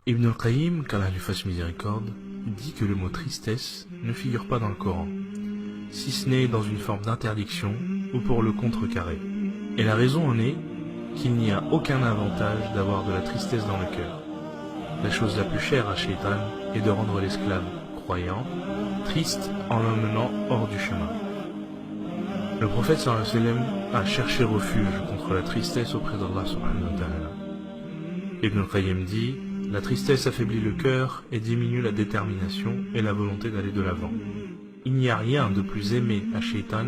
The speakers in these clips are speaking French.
Ibn al-Qayyim, qu'Allah lui fasse miséricorde, dit que le mot tristesse ne figure pas dans le Coran, si ce n'est dans une forme d'interdiction ou pour le contrecarrer. Et la raison en est qu'il n'y a aucun avantage d'avoir de la tristesse dans le cœur. La chose la plus chère à Shaitan est de rendre l'esclave croyant triste en l'emmenant hors du chemin. Le prophète sallallahu alayhi wa sallam a cherché refuge contre la tristesse auprès d'Allah subhanahu wa ta'ala. Ibn al-Qayyim dit: la tristesse affaiblit le cœur et diminue la détermination et la volonté d'aller de l'avant. Il n'y a rien de plus aimé à Shaitan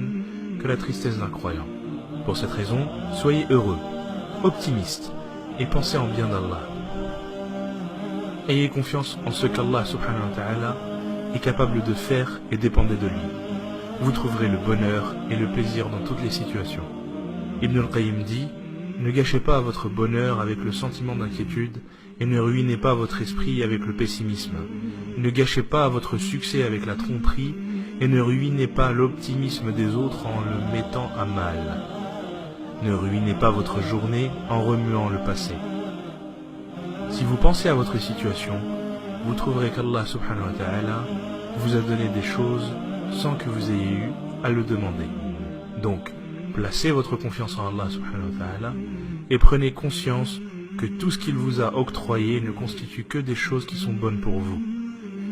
que la tristesse d'un croyant. Pour cette raison, soyez heureux, optimistes et pensez en bien d'Allah. Ayez confiance en ce qu'Allah subhanahu wa ta'ala est capable de faire et dépendez de lui. Vous trouverez le bonheur et le plaisir dans toutes les situations. Ibn al-Qayyim dit: ne gâchez pas votre bonheur avec le sentiment d'inquiétude et ne ruinez pas votre esprit avec le pessimisme. Ne gâchez pas votre succès avec la tromperie et ne ruinez pas l'optimisme des autres en le mettant à mal. Ne ruinez pas votre journée en remuant le passé. Si vous pensez à votre situation, vous trouverez qu'Allah subhanahu wa ta'ala vous a donné des choses sans que vous ayez eu à le demander. Donc, placez votre confiance en Allah subhanahu wa ta'ala et prenez conscience que tout ce qu'il vous a octroyé ne constitue que des choses qui sont bonnes pour vous.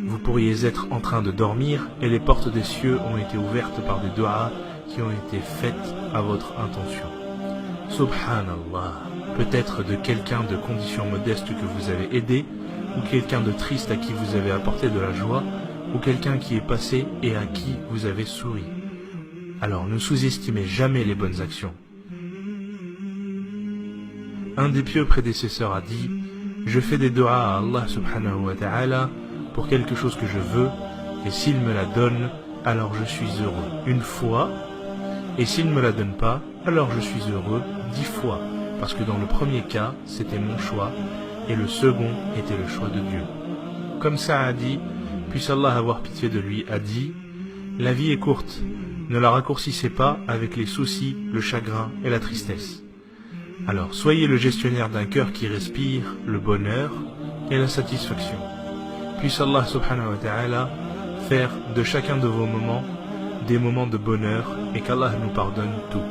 Vous pourriez être en train de dormir et les portes des cieux ont été ouvertes par des du'as qui ont été faites à votre intention. Subhanallah, peut-être de quelqu'un de condition modeste que vous avez aidé, ou quelqu'un de triste à qui vous avez apporté de la joie, ou quelqu'un qui est passé et à qui vous avez souri. Alors ne sous-estimez jamais les bonnes actions. Un des pieux prédécesseurs a dit: je fais des du'as à Allah subhanahu wa ta'ala pour quelque chose que je veux, et s'il me la donne, alors je suis heureux une fois, et s'il ne me la donne pas, alors je suis heureux 10 fois, parce que dans le premier cas, c'était mon choix, et le second était le choix de Dieu. Comme Saadi, puisse Allah avoir pitié de lui, a dit: la vie est courte, ne la raccourcissez pas avec les soucis, le chagrin et la tristesse. Alors soyez le gestionnaire d'un cœur qui respire le bonheur et la satisfaction. Puisse Allah subhanahu wa ta'ala faire de chacun de vos moments des moments de bonheur et qu'Allah nous pardonne tout.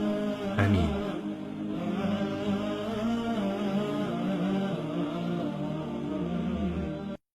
Amin.